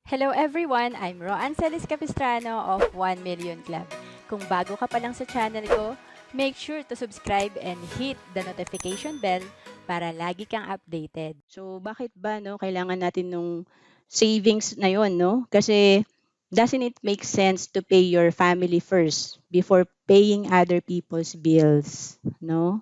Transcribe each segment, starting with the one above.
Hello everyone! I'm Roan Celis Capistrano of 1 Million Club. Kung bago ka pa lang sa channel ko, make sure to subscribe and hit the notification bell para lagi kang updated. So, bakit ba, no, kailangan natin nung savings na yon, no? Kasi, doesn't it make sense to pay your family first before paying other people's bills, no?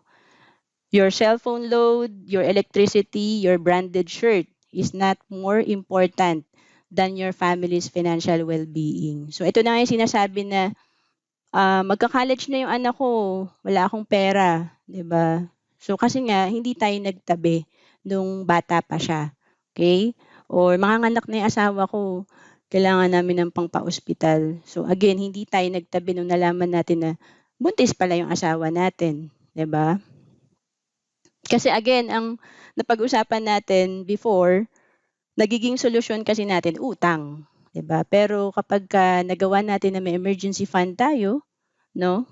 Your cell phone load, your electricity, your branded shirt is not more important than your family's financial well-being. So, ito na nga yung sinasabi na magka-college na yung anak ko, wala akong pera, 'di ba? So kasi nga hindi tayo nagtabi nung bata pa siya, okay? Or manganganak na yung asawa ko, kailangan namin ng pangpa-ospital. So again, hindi tayo nagtabi nung nalaman natin na buntis pala yung asawa natin, 'di ba? Kasi again, ang napag-usapan natin before, nagiging solusyon kasi natin utang, 'di ba? Pero kapagka nagawa natin na may emergency fund tayo, 'no?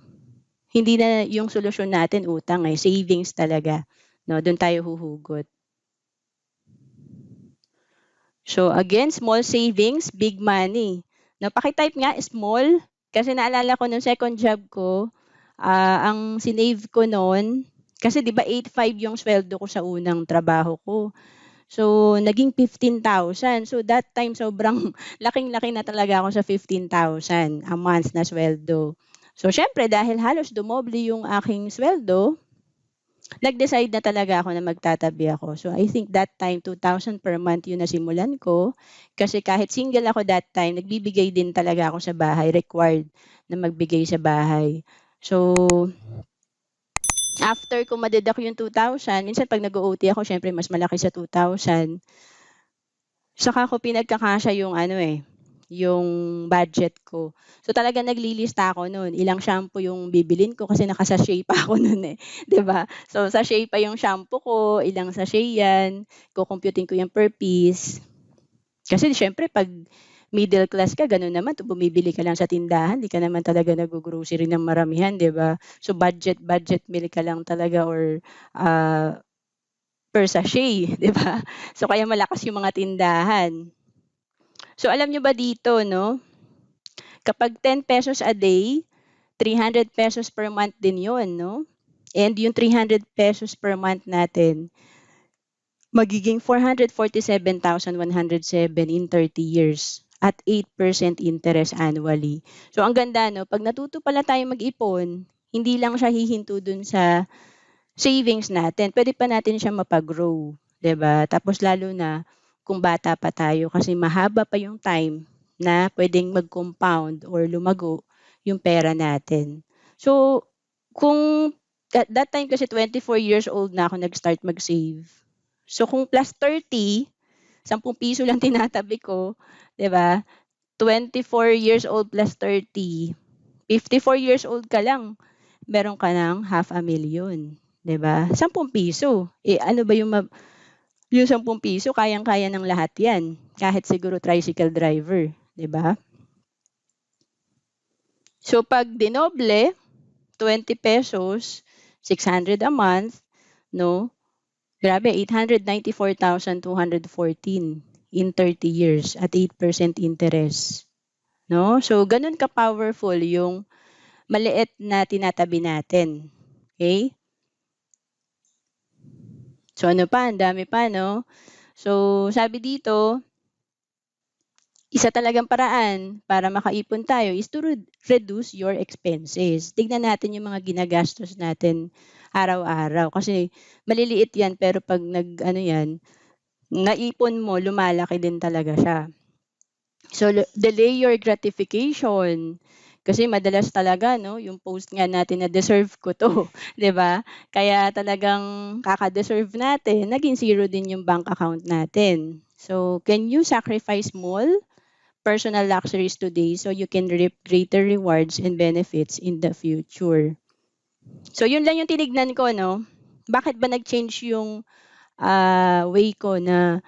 Hindi na yung solusyon natin utang, eh, savings talaga, 'no, dun tayo huhugot. So again, small savings, big money. 'No, paki-type nga small, kasi naalala ko nung second job ko, ang sinave ko nun kasi 'di ba 8,500 yung sweldo ko sa unang trabaho ko. So naging 15,000. So that time sobrang laking-laki na talaga ako sa 15,000 a month na sweldo. So siyempre dahil halos dumoble yung aking sweldo, nag-decide na talaga ako na magtatabi ako. So I think that time 2,000 per month yung nasimulan ko. Kasi kahit single ako that time, nagbibigay din talaga ako sa bahay, required na magbigay sa bahay. So after ko madeduct yung 2,000, minsan pag nag-OT ako, syempre mas malaki sa 2,000. Saka ko pinagkakasya yung ano eh, yung budget ko. So talagang naglilista ako no'n, ilang shampoo yung bibilin ko kasi naka-sachet pa ako no'n eh, 'di ba? So sachet pa yung shampoo ko, ilang sachet 'yan, ko yung per piece. Kasi siyempre 'pag middle class ka gano'n naman, bumibili ka lang sa tindahan, 'di ka naman talaga naggo-grocery ng maramihan, 'di ba? So budget meal ka lang talaga or ah, per sachet, 'di ba? So kaya malakas yung mga tindahan. So alam nyo ba dito 'no, kapag ₱10 a day, ₱300 per month din 'yun 'no? And yung ₱300 per month natin, magiging 447,107 in 30 years at 8% interest annually. So ang ganda 'no, 'pag natuto pala tayong mag-ipon, hindi lang siya hihinto dun sa savings natin, puwede pa natin siya mapa-grow, 'di ba? Tapos lalo na kung bata pa tayo kasi mahaba pa yung time na puwedeng mag-compound or lumago yung pera natin. So, kung at that time kasi 24 years old na ako nag-start mag-save. So, kung plus 30, ₱10 lang tinatabi ko, 'di ba? 24 years old plus 30, 54 years old ka lang, meron ka ng ₱500,000, 'di ba? ₱10. Eh, ano ba yung ₱10 kayang-kaya ng lahat 'yan, kahit siguro tricycle driver, 'di ba? So 'pag dinoble, ₱20, 600 a month, 'no? Grabe 894,214 in 30 years at 8% interest, 'no? So gano'n ka-powerful yung maliit na tinatabi natin, okey? So ano pa, ang dami pa 'no? So sabi dito, isa talagang paraan para makaipon tayo is to reduce your expenses. Tignan natin yung mga ginagastos natin araw-araw kasi maliliit 'yan pero 'pag nag-ano 'yan, naipon mo lumalaki din talaga siya. So delay your gratification, kasi madalas talaga 'no, yung post nga natin na deserve ko 'to, 'di ba? Kaya talagang kaka-deserve natin, naging zero din yung bank account natin. So can you sacrifice small personal luxuries today so you can reap greater rewards and benefits in the future? So yun lang yung tinignan ko 'no. Bakit ba nag-change yung way ko na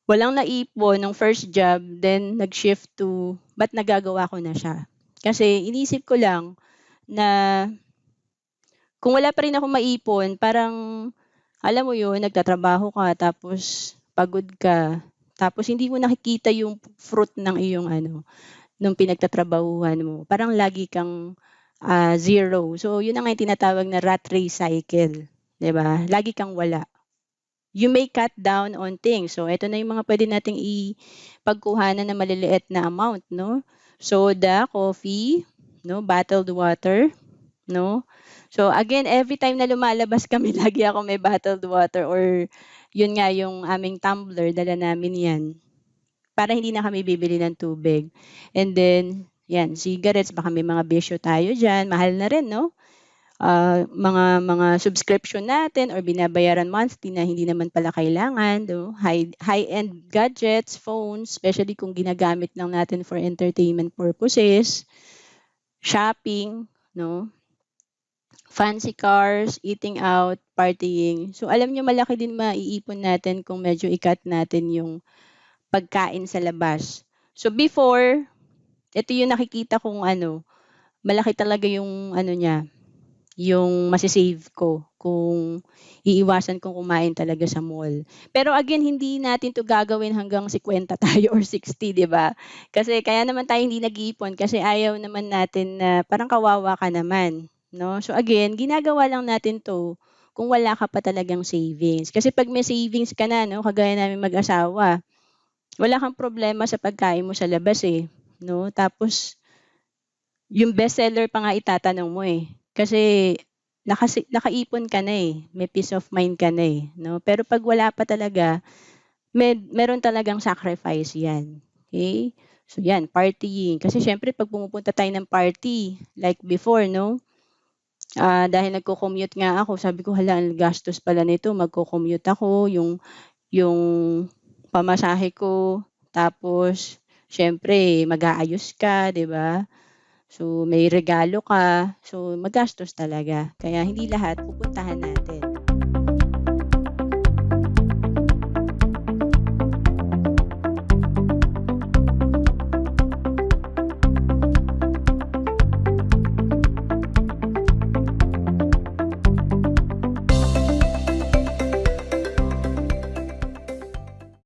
walang naipon nung first job, then nag-shift to ba't nagagawa ko na siya. Kasi inisip ko lang na kung wala pa rin akong maipon, parang alam mo yun, nagtatrabaho ka tapos pagod ka, Tapos hindi mo nakikita yung fruit ng iyong ano, nung pinagtatrabahuhan mo. Parang lagi kang zero. So, yun ang nga yung tinatawag na rat race cycle. 'Di ba? Lagi kang wala. You may cut down on things. So, ito na yung mga pwede nating ipagkuhanan na maliliit na amount, no? Soda, coffee, no? Bottled water, no? So, again, every time na lumalabas kami, lagi ako may bottled water or yun nga, yung aming tumbler, dala namin yan para hindi na kami bibili ng tubig. And then, yan, cigarettes, baka may mga bisyo tayo dyan, mahal na rin, no? Mga subscription natin or binabayaran monthly na hindi naman pala kailangan, no? High-end gadgets, phones, especially kung ginagamit lang natin for entertainment purposes, shopping, no? Fancy cars, eating out, partying. So alam niyo malaki din maiipon natin kung medyo i-cut natin yung pagkain sa labas. So before, ito yung nakikita kong ano, malaki talaga yung ano niya, yung masi-save ko kung iiwasan kong kumain talaga sa mall. Pero again, hindi natin 'to gagawin hanggang 50 tayo or 60, 'di ba? Kasi kaya naman tayo hindi nag-iipon kasi ayaw naman natin na parang kawawa ka naman, 'no? So again, ginagawa lang natin 'to kung wala ka pa talagang savings. Kasi 'pag may savings ka na 'no, kagaya naming mag-asawa, wala kang problema sa pagkain mo sa labas, eh, 'no? Tapos yung bestseller pa nga itatanong mo, eh. Kasi nakaipon ka na, eh, may peace of mind ka na, eh, 'no? Pero 'pag wala pa talaga, meron talagang sacrifice 'yan, okey? So 'yan, partying. Kasi siyempre 'pag pumupunta tayo ng party, like before 'no, dahil nagco-commute nga ako, sabi ko, "Hala, ang gastos pala nito, magco-commute ako, yung pamasahe ko, tapos siyempre mag-aayos ka, 'di ba? So, may regalo ka. So, magastos talaga. Kaya hindi lahat pupuntahan natin.